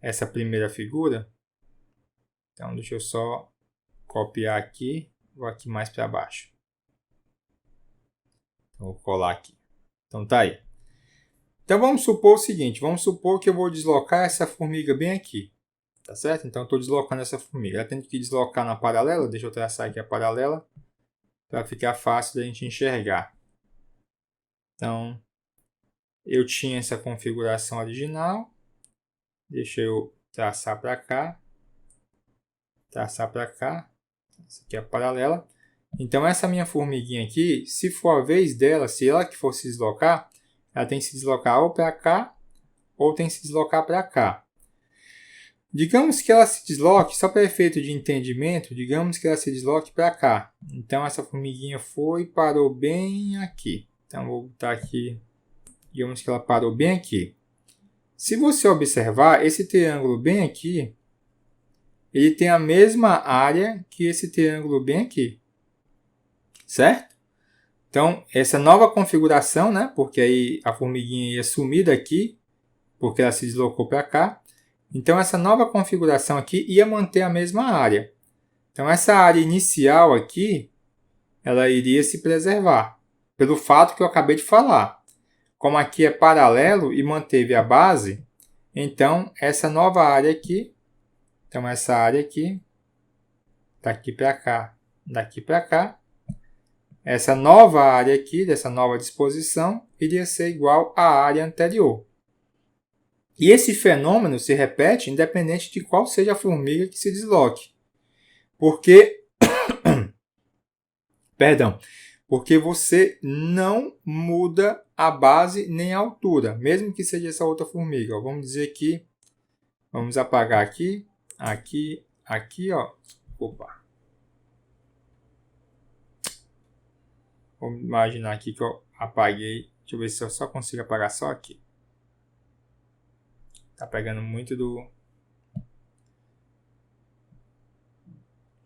essa primeira figura. Então, deixa eu só copiar aqui, vou aqui mais para baixo. Então, vou colar aqui. Então, tá aí. Então, vamos supor o seguinte, vamos supor que eu vou deslocar essa formiga bem aqui. Tá certo? Então, estou deslocando essa formiga. Ela tem que deslocar na paralela, deixa eu traçar aqui a paralela, para ficar fácil da gente enxergar. Então, eu tinha essa configuração original. Deixa eu traçar para cá. Traçar para cá. Essa aqui é a paralela. Então, essa minha formiguinha aqui, se for a vez dela, se ela que for se deslocar, ela tem que se deslocar ou para cá, ou tem que se deslocar para cá. Digamos que ela se desloque, só para efeito de entendimento, digamos que ela se desloque para cá. Então, essa formiguinha foi e parou bem aqui. Então, vou botar aqui, digamos que ela parou bem aqui. Se você observar, esse triângulo bem aqui, ele tem a mesma área que esse triângulo bem aqui. Certo? Então, essa nova configuração, né? Porque aí a formiguinha ia sumir daqui, porque ela se deslocou para cá. Então, essa nova configuração aqui ia manter a mesma área. Então, essa área inicial aqui, ela iria se preservar, pelo fato que eu acabei de falar. Como aqui é paralelo e manteve a base, então, essa nova área aqui, então essa área aqui, daqui para cá, daqui para cá, essa nova área aqui, dessa nova disposição, iria ser igual à área anterior. E esse fenômeno se repete independente de qual seja a formiga que se desloque. Porque, porque você não muda a base nem a altura, mesmo que seja essa outra formiga. Vamos dizer que, vamos apagar aqui, aqui, aqui, ó. Opa. Vamos imaginar aqui que eu apaguei. Deixa eu ver se eu só consigo apagar só aqui. Tá pegando muito do...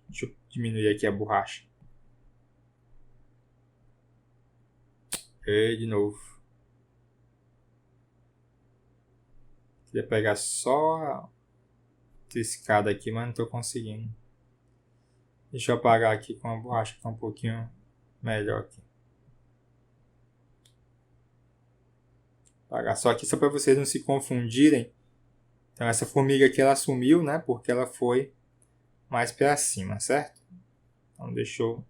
Deixa eu diminuir aqui a borracha. E de novo. Queria pegar só a triscada aqui, mas não estou conseguindo. Deixa eu apagar aqui com a borracha que tá um pouquinho melhor aqui. Apagar só aqui só para vocês não se confundirem. Então essa formiga aqui ela sumiu, né? Porque ela foi mais para cima, certo? Então deixa eu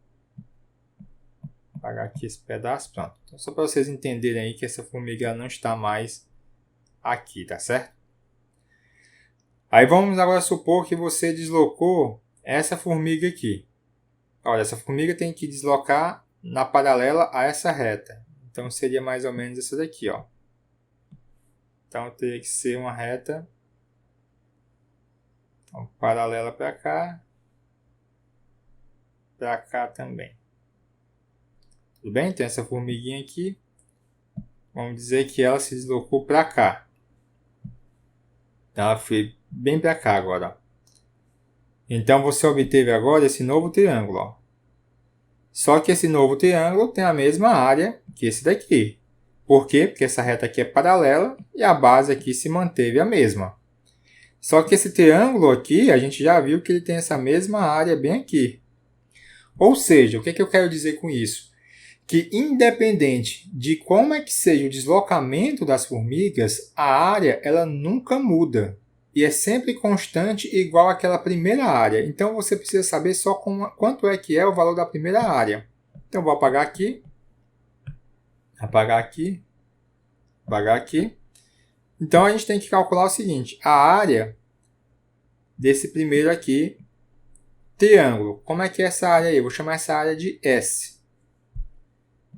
apagar aqui esse pedaço, pronto. Então, só para vocês entenderem aí que essa formiga não está mais aqui, tá certo? Aí vamos agora supor que você deslocou essa formiga aqui. Olha, essa formiga tem que deslocar na paralela a essa reta. Então seria mais ou menos essa daqui, ó. Então teria que ser uma reta paralela para cá também. Tudo bem? Então essa formiguinha aqui, vamos dizer que ela se deslocou para cá. Então ela foi bem para cá agora. Então você obteve agora esse novo triângulo. Ó. Só que esse novo triângulo tem a mesma área que esse daqui. Por quê? Porque essa reta aqui é paralela e a base aqui se manteve a mesma. Só que esse triângulo aqui, a gente já viu que ele tem essa mesma área bem aqui. Ou seja, o que eu quero dizer com isso? Que independente de como é que seja o deslocamento das formigas, a área ela nunca muda. E é sempre constante igual àquela primeira área. Então, você precisa saber só quanto é que é o valor da primeira área. Então, vou apagar aqui. Apagar aqui. apagar aqui. Então, a gente tem que calcular o seguinte, a área desse primeiro aqui, triângulo. Como é que é essa área aí? Eu vou chamar essa área de S.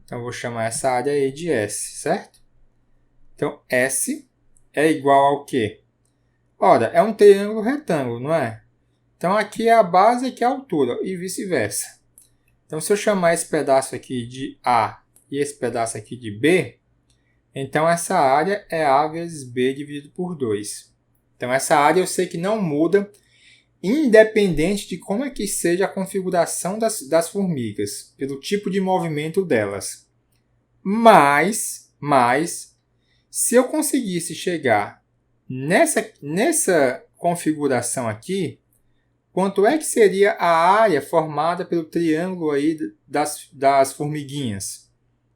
Então, eu vou chamar essa área aí de S, certo? Então, S é igual ao quê? Ora, é um triângulo retângulo, não é? Então, aqui é a base e aqui é a altura, e vice-versa. Então, se eu chamar esse pedaço aqui de A e esse pedaço aqui de B, então essa área é A vezes B dividido por 2. Então, essa área eu sei que não muda, independente de como é que seja a configuração das formigas, pelo tipo de movimento delas. Mas se eu conseguisse chegar nessa configuração aqui, quanto é que seria a área formada pelo triângulo aí das formiguinhas?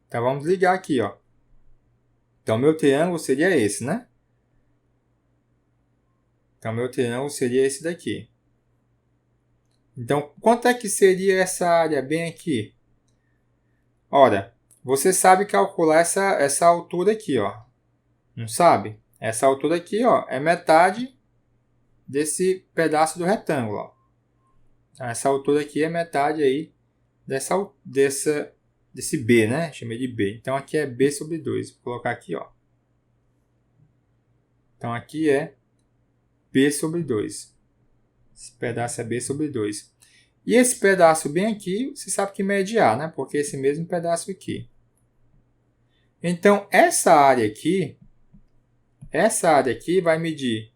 Então, vamos ligar aqui, ó. Então, meu triângulo seria esse, né? Então, meu triângulo seria esse daqui. Então, quanto é que seria essa área bem aqui? Ora, você sabe calcular essa altura aqui, ó. Não sabe? Essa altura aqui, ó, é metade desse pedaço do retângulo, ó. Então, essa altura aqui é metade aí desse B, né? Chamei de B. Então, aqui é B sobre 2. Vou colocar aqui, ó. Então, aqui é B sobre 2. Esse pedaço é B sobre 2. E esse pedaço bem aqui, você sabe que mede A, né? Porque esse mesmo pedaço aqui. Então, essa área aqui vai medir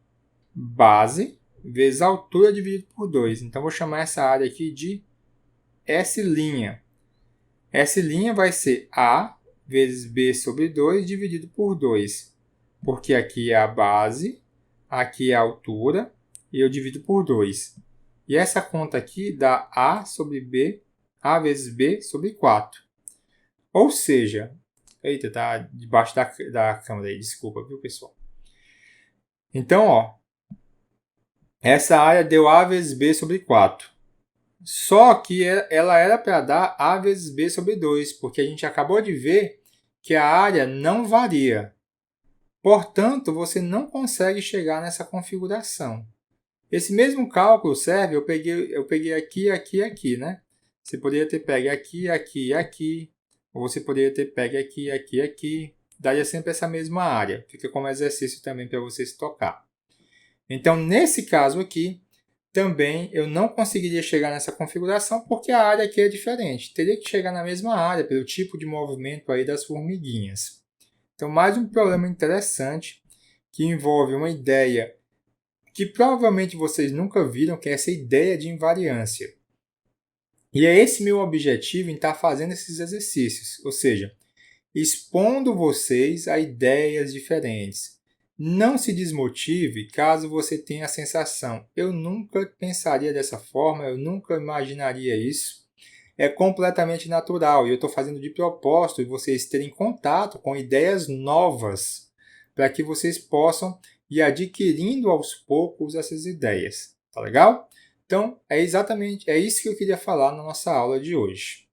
base vezes altura dividido por 2. Então, vou chamar essa área aqui de S'. S' vai ser A vezes B sobre 2 dividido por 2. Porque aqui é a base, aqui é a altura, e eu divido por 2. E essa conta aqui dá A sobre B, A vezes B sobre 4. Ou seja, eita, tá debaixo da câmera aí, desculpa, viu, pessoal? Então, ó, essa área deu A vezes B sobre 4. Só que ela era para dar A vezes B sobre 2, porque a gente acabou de ver que a área não varia. Portanto, você não consegue chegar nessa configuração. Esse mesmo cálculo serve, eu peguei aqui, aqui e aqui, né? Você poderia ter pego aqui, aqui e aqui, ou você poderia ter pego aqui, aqui e aqui. Daria sempre essa mesma área. Fica como exercício também para você se tocar. Então, nesse caso aqui, também eu não conseguiria chegar nessa configuração porque a área aqui é diferente. Teria que chegar na mesma área pelo tipo de movimento aí das formiguinhas. Então, mais um problema interessante que envolve uma ideia que provavelmente vocês nunca viram, que é essa ideia de invariância. E é esse meu objetivo em estar fazendo esses exercícios, ou seja, expondo vocês a ideias diferentes. Não se desmotive caso você tenha a sensação, eu nunca pensaria dessa forma, eu nunca imaginaria isso. É completamente natural e eu estou fazendo de propósito e vocês terem contato com ideias novas para que vocês possam ir adquirindo aos poucos essas ideias. Tá legal? Então, é isso que eu queria falar na nossa aula de hoje.